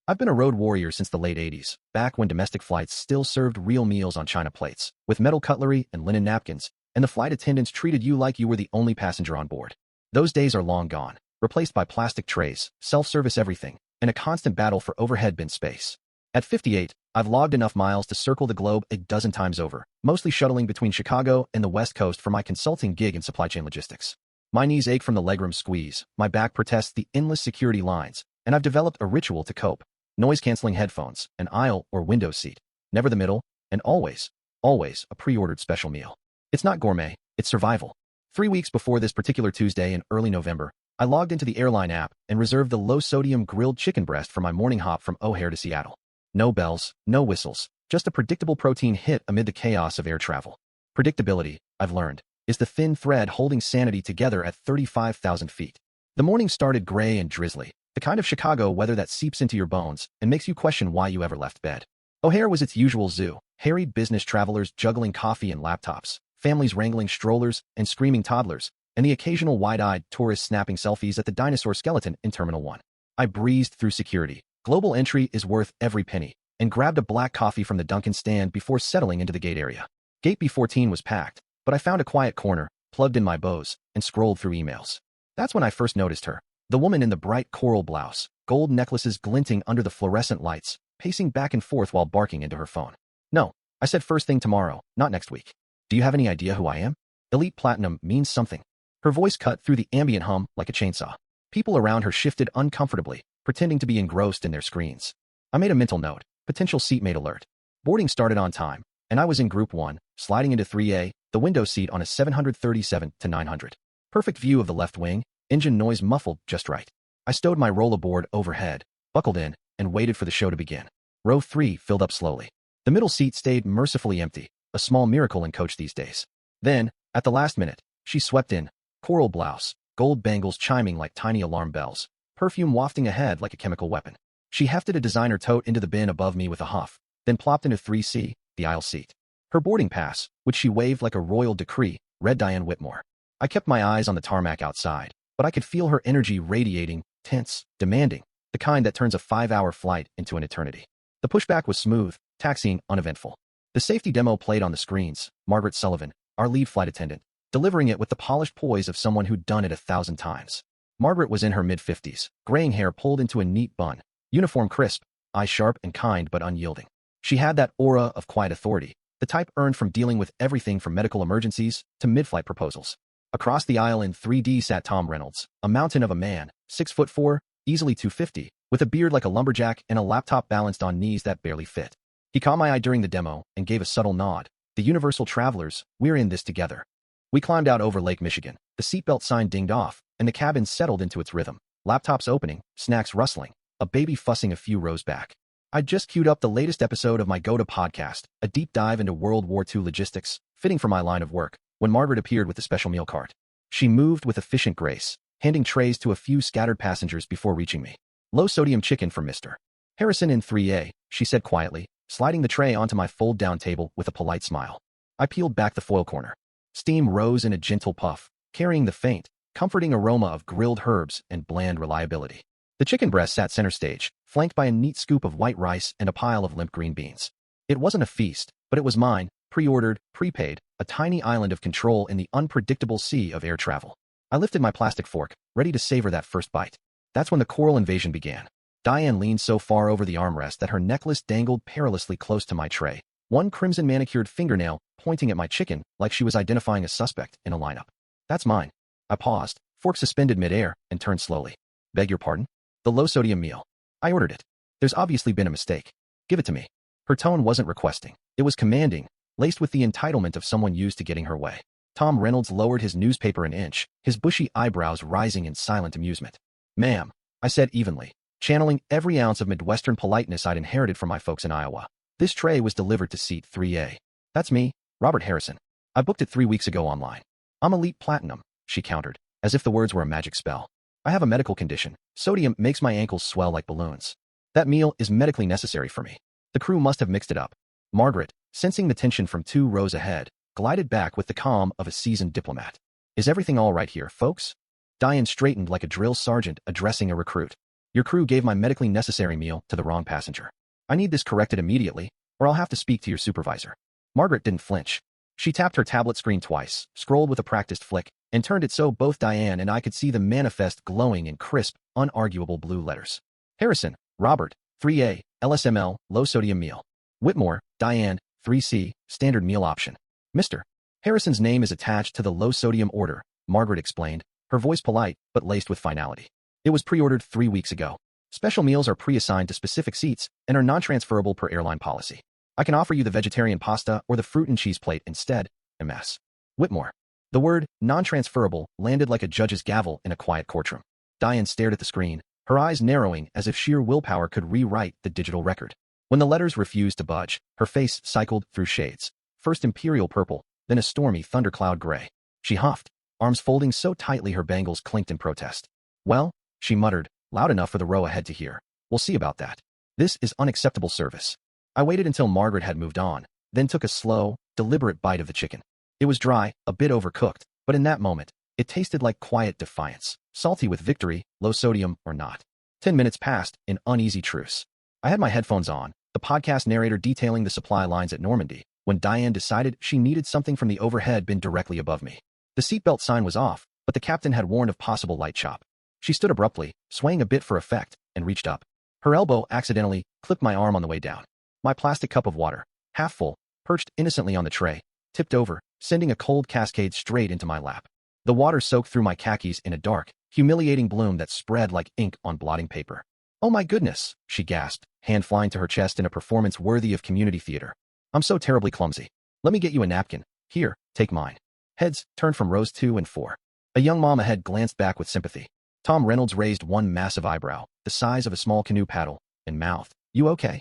I've been a road warrior since the late 80s, back when domestic flights still served real meals on china plates, with metal cutlery and linen napkins, and the flight attendants treated you like you were the only passenger on board. Those days are long gone, replaced by plastic trays, self-service everything, and a constant battle for overhead bin space. At 58, I've logged enough miles to circle the globe a dozen times over, mostly shuttling between Chicago and the West Coast for my consulting gig in supply chain logistics. My knees ache from the legroom squeeze, my back protests the endless security lines, and I've developed a ritual to cope. Noise-canceling headphones, an aisle or window seat, never the middle, and always a pre-ordered special meal. It's not gourmet, it's survival. 3 weeks before this particular Tuesday in early November, I logged into the airline app and reserved the low-sodium grilled chicken breast for my morning hop from O'Hare to Seattle. No bells, no whistles, just a predictable protein hit amid the chaos of air travel. Predictability, I've learned, is the thin thread holding sanity together at 35,000 feet. The morning started gray and drizzly, the kind of Chicago weather that seeps into your bones and makes you question why you ever left bed. O'Hare was its usual zoo, harried business travelers juggling coffee and laptops, families wrangling strollers and screaming toddlers, and the occasional wide-eyed tourist snapping selfies at the dinosaur skeleton in Terminal 1. I breezed through security. Global entry is worth every penny, and grabbed a black coffee from the Dunkin' stand before settling into the gate area. Gate B14 was packed, but I found a quiet corner, plugged in my Bose, and scrolled through emails. That's when I first noticed her. The woman in the bright coral blouse, gold necklaces glinting under the fluorescent lights, pacing back and forth while barking into her phone. No, I said first thing tomorrow, not next week. Do you have any idea who I am? Elite Platinum means something. Her voice cut through the ambient hum like a chainsaw. People around her shifted uncomfortably, pretending to be engrossed in their screens. I made a mental note, potential seatmate alert. Boarding started on time, and I was in Group 1, sliding into 3A, the window seat on a 737-900. Perfect view of the left wing, engine noise muffled just right. I stowed my rollerboard overhead, buckled in, and waited for the show to begin. Row 3 filled up slowly. The middle seat stayed mercifully empty, a small miracle in coach these days. Then, at the last minute, she swept in, coral blouse, gold bangles chiming like tiny alarm bells, perfume wafting ahead like a chemical weapon. She hefted a designer tote into the bin above me with a huff, then plopped into 3C, the aisle seat. Her boarding pass, which she waved like a royal decree, read Diane Whitmore. I kept my eyes on the tarmac outside, but I could feel her energy radiating, tense, demanding, the kind that turns a 5-hour flight into an eternity. The pushback was smooth, taxiing uneventful. The safety demo played on the screens, Margaret Sullivan, our lead flight attendant, delivering it with the polished poise of someone who'd done it 1,000 times. Margaret was in her mid-50s, graying hair pulled into a neat bun, uniform crisp, eyes sharp and kind but unyielding. She had that aura of quiet authority, the type earned from dealing with everything from medical emergencies to mid-flight proposals. Across the aisle in 3D sat Tom Reynolds, a mountain of a man, 6'4", easily 250, with a beard like a lumberjack and a laptop balanced on knees that barely fit. He caught my eye during the demo and gave a subtle nod. The Universal Travelers, we're in this together. We climbed out over Lake Michigan. The seatbelt sign dinged off, and the cabin settled into its rhythm. Laptops opening, snacks rustling, a baby fussing a few rows back. I'd just queued up the latest episode of my Go-To podcast, a deep dive into World War II logistics, fitting for my line of work, when Margaret appeared with the special meal cart. She moved with efficient grace, handing trays to a few scattered passengers before reaching me. Low-sodium chicken for Mr. Harrison in 3A, she said quietly, sliding the tray onto my fold-down table with a polite smile. I peeled back the foil corner. Steam rose in a gentle puff, carrying the faint, comforting aroma of grilled herbs and bland reliability. The chicken breast sat center stage, flanked by a neat scoop of white rice and a pile of limp green beans. It wasn't a feast, but it was mine, pre-ordered, prepaid, a tiny island of control in the unpredictable sea of air travel. I lifted my plastic fork, ready to savor that first bite. That's when the coral invasion began. Diane leaned so far over the armrest that her necklace dangled perilously close to my tray, one crimson manicured fingernail pointing at my chicken like she was identifying a suspect in a lineup. That's mine. I paused, fork suspended midair, and turned slowly. Beg your pardon? The low-sodium meal. I ordered it. There's obviously been a mistake. Give it to me. Her tone wasn't requesting. It was commanding, laced with the entitlement of someone used to getting her way. Tom Reynolds lowered his newspaper an inch, his bushy eyebrows rising in silent amusement. Ma'am, I said evenly, channeling every ounce of Midwestern politeness I'd inherited from my folks in Iowa. This tray was delivered to seat 3A. That's me, Robert Harrison. I booked it 3 weeks ago online. I'm Elite Platinum, she countered, as if the words were a magic spell. I have a medical condition. Sodium makes my ankles swell like balloons. That meal is medically necessary for me. The crew must have mixed it up. Margaret, sensing the tension from 2 rows ahead, glided back with the calm of a seasoned diplomat. Is everything all right here, folks? Diane straightened like a drill sergeant addressing a recruit. Your crew gave my medically necessary meal to the wrong passenger. I need this corrected immediately, or I'll have to speak to your supervisor. Margaret didn't flinch. She tapped her tablet screen twice, scrolled with a practiced flick, and turned it so both Diane and I could see the manifest glowing in crisp, unarguable blue letters. Harrison, Robert, 3A, LSML, low-sodium meal. Whitmore, Diane, 3C, standard meal option. Mr. Harrison's name is attached to the low-sodium order, Margaret explained, her voice polite but laced with finality. It was pre-ordered 3 weeks ago. Special meals are pre-assigned to specific seats and are non-transferable per airline policy. I can offer you the vegetarian pasta or the fruit and cheese plate instead, MS. Whitmore. The word non-transferable landed like a judge's gavel in a quiet courtroom. Diane stared at the screen, her eyes narrowing as if sheer willpower could rewrite the digital record. When the letters refused to budge, her face cycled through shades, first imperial purple, then a stormy thundercloud gray. She huffed, arms folding so tightly her bangles clinked in protest. Well, she muttered, loud enough for the row ahead to hear. We'll see about that. This is unacceptable service. I waited until Margaret had moved on, then took a slow, deliberate bite of the chicken. It was dry, a bit overcooked, but in that moment, it tasted like quiet defiance, salty with victory, low sodium or not. 10 minutes passed in uneasy truce. I had my headphones on, the podcast narrator detailing the supply lines at Normandy, when Diane decided she needed something from the overhead bin directly above me. The seatbelt sign was off, but the captain had warned of possible light chop. She stood abruptly, swaying a bit for effect, and reached up. Her elbow accidentally clipped my arm on the way down. My plastic cup of water, half full, perched innocently on the tray, tipped over, sending a cold cascade straight into my lap. The water soaked through my khakis in a dark, humiliating bloom that spread like ink on blotting paper. Oh my goodness, she gasped, hand flying to her chest in a performance worthy of community theater. I'm so terribly clumsy. Let me get you a napkin. Here, take mine. Heads turned from rows 2 and 4. A young mom ahead glanced back with sympathy. Tom Reynolds raised one massive eyebrow, the size of a small canoe paddle, and mouthed, "You okay?"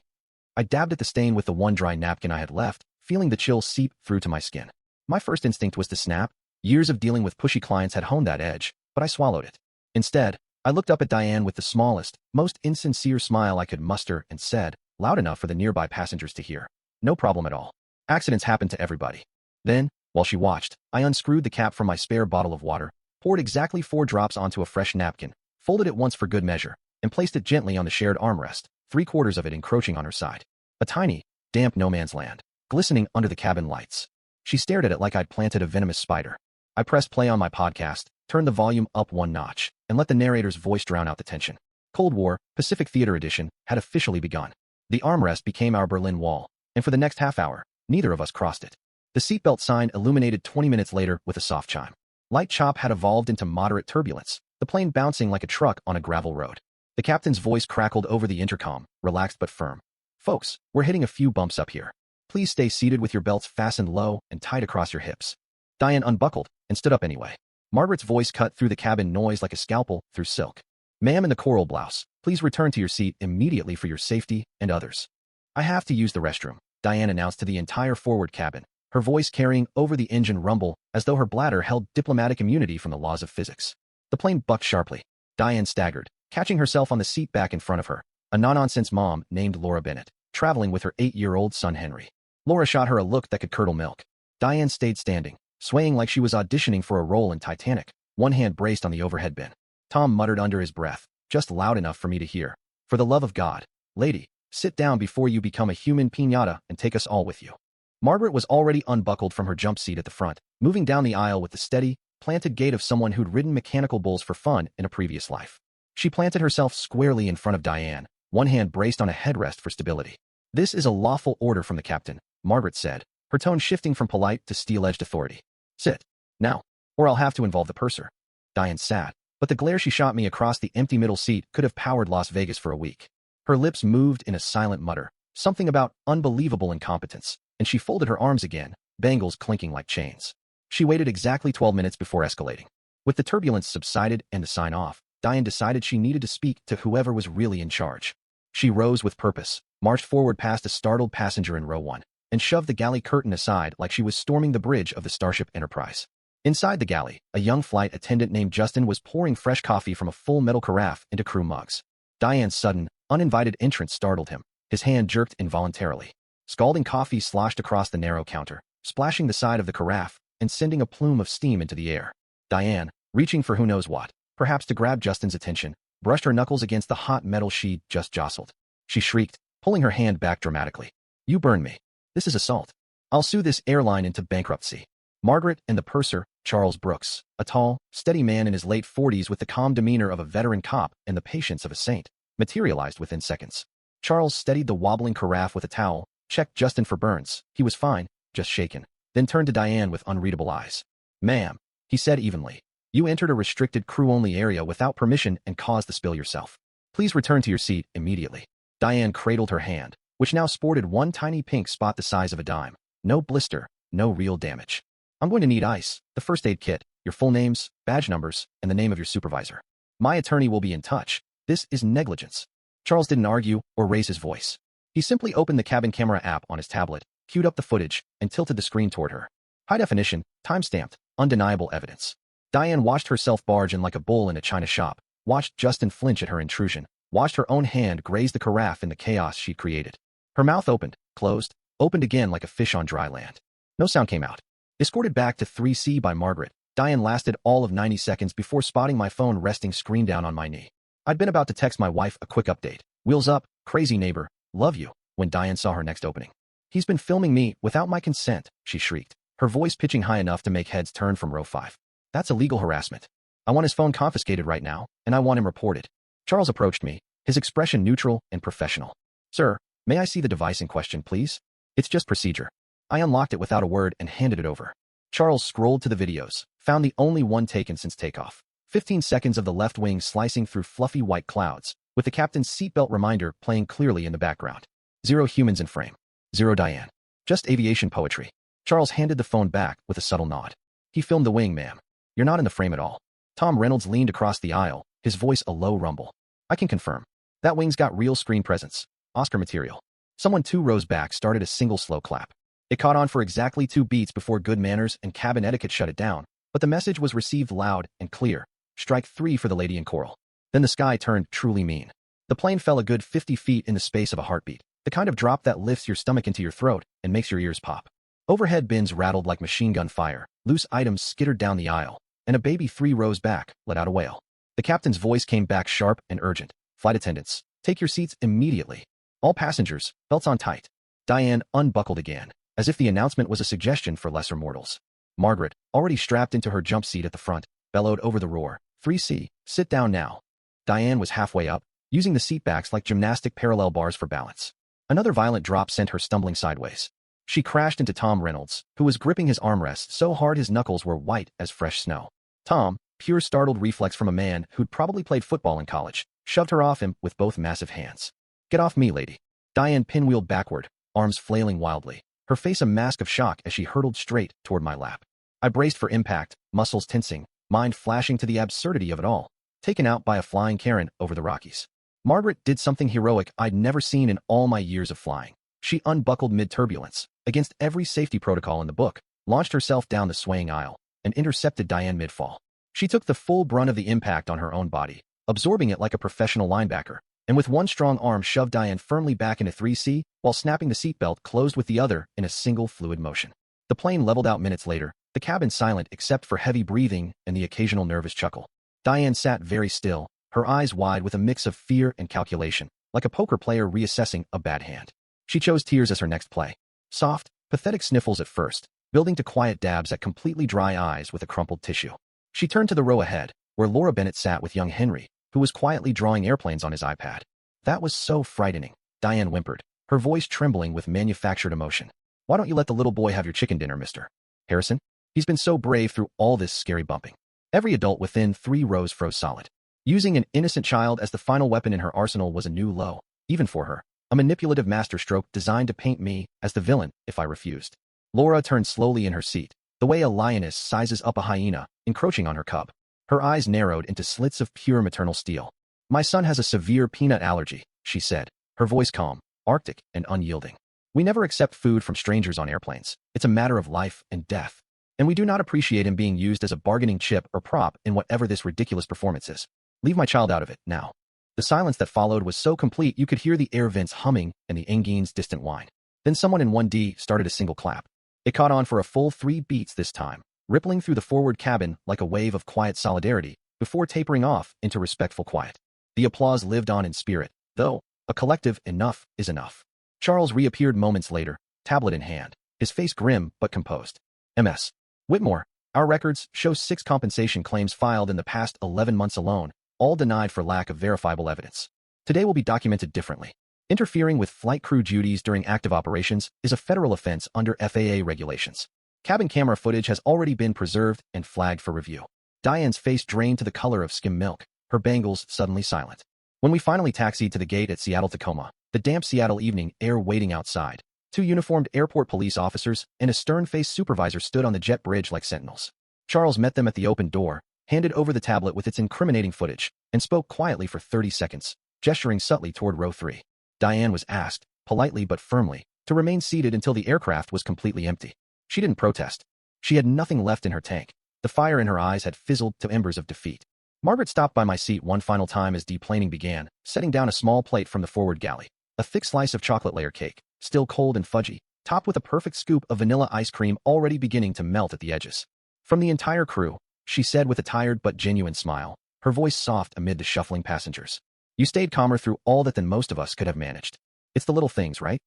I dabbed at the stain with the one dry napkin I had left, feeling the chill seep through to my skin. My first instinct was to snap. Years of dealing with pushy clients had honed that edge, but I swallowed it. Instead, I looked up at Diane with the smallest, most insincere smile I could muster and said, loud enough for the nearby passengers to hear, "No problem at all. Accidents happen to everybody." Then, while she watched, I unscrewed the cap from my spare bottle of water, poured exactly 4 drops onto a fresh napkin, folded it once for good measure, and placed it gently on the shared armrest, 3/4 of it encroaching on her side. A tiny, damp no-man's land, glistening under the cabin lights. She stared at it like I'd planted a venomous spider. I pressed play on my podcast, turned the volume up 1 notch, and let the narrator's voice drown out the tension. Cold War, Pacific Theater Edition, had officially begun. The armrest became our Berlin Wall, and for the next half hour, neither of us crossed it. The seatbelt sign illuminated 20 minutes later with a soft chime. Light chop had evolved into moderate turbulence, the plane bouncing like a truck on a gravel road. The captain's voice crackled over the intercom, relaxed but firm. "Folks, we're hitting a few bumps up here. Please stay seated with your belts fastened low and tight across your hips." Diane unbuckled and stood up anyway. Margaret's voice cut through the cabin noise like a scalpel through silk. "Ma'am in the coral blouse, please return to your seat immediately for your safety and others." "I have to use the restroom," Diane announced to the entire forward cabin, her voice carrying over the engine rumble as though her bladder held diplomatic immunity from the laws of physics. The plane bucked sharply. Diane staggered, catching herself on the seat back in front of her, a no-nonsense mom named Laura Bennett, traveling with her 8-year-old son Henry. Laura shot her a look that could curdle milk. Diane stayed standing, swaying like she was auditioning for a role in Titanic, one hand braced on the overhead bin. Tom muttered under his breath, just loud enough for me to hear, "For the love of God, lady, sit down before you become a human piñata and take us all with you." Margaret was already unbuckled from her jump seat at the front, moving down the aisle with the steady, planted gait of someone who'd ridden mechanical bulls for fun in a previous life. She planted herself squarely in front of Diane, one hand braced on a headrest for stability. "This is a lawful order from the captain," Margaret said, her tone shifting from polite to steel-edged authority. "Sit. Now, or I'll have to involve the purser." Diane sat, but the glare she shot me across the empty middle seat could have powered Las Vegas for a week. Her lips moved in a silent mutter, something about unbelievable incompetence, and she folded her arms again, bangles clinking like chains. She waited exactly 12 minutes before escalating. With the turbulence subsided and the sign off, Diane decided she needed to speak to whoever was really in charge. She rose with purpose, marched forward past a startled passenger in row 1, and shoved the galley curtain aside like she was storming the bridge of the Starship Enterprise. Inside the galley, a young flight attendant named Justin was pouring fresh coffee from a full metal carafe into crew mugs. Diane's sudden, uninvited entrance startled him. His hand jerked involuntarily. Scalding coffee sloshed across the narrow counter, splashing the side of the carafe and sending a plume of steam into the air. Diane, reaching for who knows what, perhaps to grab Justin's attention, brushed her knuckles against the hot metal she'd just jostled. She shrieked, pulling her hand back dramatically. You burned me. This is assault. I'll sue this airline into bankruptcy. Margaret and the purser, Charles Brooks, a tall, steady man in his late 40s with the calm demeanor of a veteran cop and the patience of a saint, materialized within seconds. Charles steadied the wobbling carafe with a towel, checked Justin for burns. He was fine, just shaken, then turned to Diane with unreadable eyes. Ma'am, he said evenly, you entered a restricted crew-only area without permission and caused the spill yourself. Please return to your seat immediately. Diane cradled her hand, which now sported one tiny pink spot the size of a dime. No blister, no real damage. I'm going to need ice, the first aid kit, your full names, badge numbers, and the name of your supervisor. My attorney will be in touch. This is negligence. Charles didn't argue or raise his voice. He simply opened the cabin camera app on his tablet, queued up the footage, and tilted the screen toward her. High definition, time-stamped, undeniable evidence. Diane watched herself barge in like a bull in a china shop, watched Justin flinch at her intrusion, watched her own hand graze the carafe in the chaos she'd created. Her mouth opened, closed, opened again like a fish on dry land. No sound came out. Escorted back to 3C by Margaret, Diane lasted all of 90 seconds before spotting my phone resting screen down on my knee. I'd been about to text my wife a quick update. Wheels up, crazy neighbor, love you, when Diane saw her next opening. He's been filming me without my consent, she shrieked, her voice pitching high enough to make heads turn from row 5. That's illegal harassment. I want his phone confiscated right now, and I want him reported. Charles approached me, his expression neutral and professional. Sir, may I see the device in question, please? It's just procedure. I unlocked it without a word and handed it over. Charles scrolled to the videos, found the only one taken since takeoff. 15 seconds of the left wing slicing through fluffy white clouds, with the captain's seatbelt reminder playing clearly in the background. 0 humans in frame. 0 Diane. Just aviation poetry. Charles handed the phone back with a subtle nod. He filmed the wing, ma'am. You're not in the frame at all. Tom Reynolds leaned across the aisle, his voice a low rumble. I can confirm. That wing's got real screen presence. Oscar material. Someone 2 rows back started a single slow clap. It caught on for exactly 2 beats before good manners and cabin etiquette shut it down, but the message was received loud and clear. Strike 3 for the lady in coral. Then the sky turned truly mean. The plane fell a good 50 feet in the space of a heartbeat, the kind of drop that lifts your stomach into your throat and makes your ears pop. Overhead bins rattled like machine gun fire, loose items skittered down the aisle, and a baby 3 rows back let out a wail. The captain's voice came back sharp and urgent. Flight attendants, take your seats immediately. All passengers, belts on tight. Diane unbuckled again, as if the announcement was a suggestion for lesser mortals. Margaret, already strapped into her jump seat at the front, bellowed over the roar. 3C, sit down now. Diane was halfway up, using the seatbacks like gymnastic parallel bars for balance. Another violent drop sent her stumbling sideways. She crashed into Tom Reynolds, who was gripping his armrest so hard his knuckles were white as fresh snow. Tom, pure startled reflex from a man who'd probably played football in college, shoved her off him with both massive hands. Get off me, lady. Diane pinwheeled backward, arms flailing wildly, her face a mask of shock as she hurtled straight toward my lap. I braced for impact, muscles tensing, mind flashing to the absurdity of it all, taken out by a flying Karen over the Rockies. Margaret did something heroic I'd never seen in all my years of flying. She unbuckled mid-turbulence, against every safety protocol in the book, launched herself down the swaying aisle, and intercepted Diane mid-fall. She took the full brunt of the impact on her own body, absorbing it like a professional linebacker, and with one strong arm shoved Diane firmly back into 3C, while snapping the seatbelt closed with the other in a single fluid motion. The plane leveled out minutes later, the cabin silent except for heavy breathing and the occasional nervous chuckle. Diane sat very still, her eyes wide with a mix of fear and calculation, like a poker player reassessing a bad hand. She chose tears as her next play. Soft, pathetic sniffles at first, building to quiet dabs at completely dry eyes with a crumpled tissue. She turned to the row ahead, where Laura Bennett sat with young Henry, who was quietly drawing airplanes on his iPad. That was so frightening, Diane whimpered, her voice trembling with manufactured emotion. Why don't you let the little boy have your chicken dinner, Mr. Harrison? He's been so brave through all this scary bumping. Every adult within 3 rows froze solid. Using an innocent child as the final weapon in her arsenal was a new low, even for her, a manipulative masterstroke designed to paint me as the villain if I refused. Laura turned slowly in her seat, the way a lioness sizes up a hyena, encroaching on her cub. Her eyes narrowed into slits of pure maternal steel. My son has a severe peanut allergy, she said, her voice calm, arctic, and unyielding. We never accept food from strangers on airplanes. It's a matter of life and death. And we do not appreciate him being used as a bargaining chip or prop in whatever this ridiculous performance is. Leave my child out of it, now. The silence that followed was so complete you could hear the air vents humming and the engine's distant whine. Then someone in 1D started a single clap. It caught on for a full 3 beats this time, rippling through the forward cabin like a wave of quiet solidarity, before tapering off into respectful quiet. The applause lived on in spirit, though a collective enough is enough. Charles reappeared moments later, tablet in hand, his face grim but composed. MS. Whitmore, our records show 6 compensation claims filed in the past 11 months alone, all denied for lack of verifiable evidence. Today will be documented differently. Interfering with flight crew duties during active operations is a federal offense under FAA regulations. Cabin camera footage has already been preserved and flagged for review. Diane's face drained to the color of skim milk, her bangles suddenly silent. When we finally taxied to the gate at Seattle-Tacoma, the damp Seattle evening air waiting outside, 2 uniformed airport police officers and a stern-faced supervisor stood on the jet bridge like sentinels. Charles met them at the open door, handed over the tablet with its incriminating footage, and spoke quietly for 30 seconds, gesturing subtly toward row 3. Diane was asked, politely but firmly, to remain seated until the aircraft was completely empty. She didn't protest. She had nothing left in her tank. The fire in her eyes had fizzled to embers of defeat. Margaret stopped by my seat one final time as deplaning began, setting down a small plate from the forward galley. A thick slice of chocolate layer cake, still cold and fudgy, topped with a perfect scoop of vanilla ice cream already beginning to melt at the edges. From the entire crew, she said with a tired but genuine smile, her voice soft amid the shuffling passengers. You stayed calmer through all that than most of us could have managed. It's the little things, right?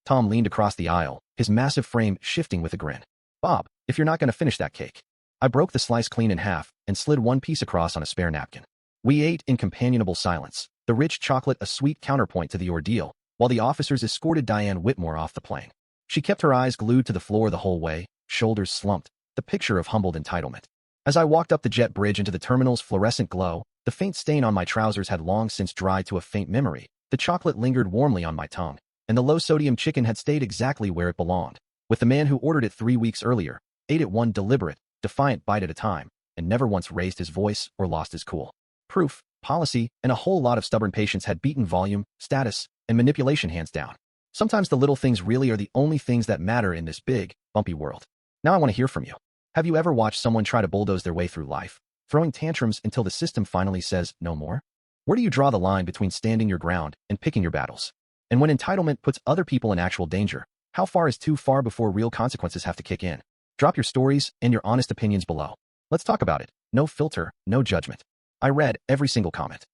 Tom leaned across the aisle, his massive frame shifting with a grin. Bob, if you're not going to finish that cake. I broke the slice clean in half and slid one piece across on a spare napkin. We ate in companionable silence, the rich chocolate a sweet counterpoint to the ordeal, while the officers escorted Diane Whitmore off the plane. She kept her eyes glued to the floor the whole way, shoulders slumped, the picture of humbled entitlement. As I walked up the jet bridge into the terminal's fluorescent glow, the faint stain on my trousers had long since dried to a faint memory. The chocolate lingered warmly on my tongue, and the low-sodium chicken had stayed exactly where it belonged. With the man who ordered it 3 weeks earlier, ate it one deliberate, defiant bite at a time, and never once raised his voice or lost his cool. Proof, policy, and a whole lot of stubborn patience had beaten volume, status, and manipulation hands down. Sometimes the little things really are the only things that matter in this big, bumpy world. Now I want to hear from you. Have you ever watched someone try to bulldoze their way through life, throwing tantrums until the system finally says no more? Where do you draw the line between standing your ground and picking your battles? And when entitlement puts other people in actual danger, how far is too far before real consequences have to kick in? Drop your stories and your honest opinions below. Let's talk about it. No filter, no judgment. I read every single comment.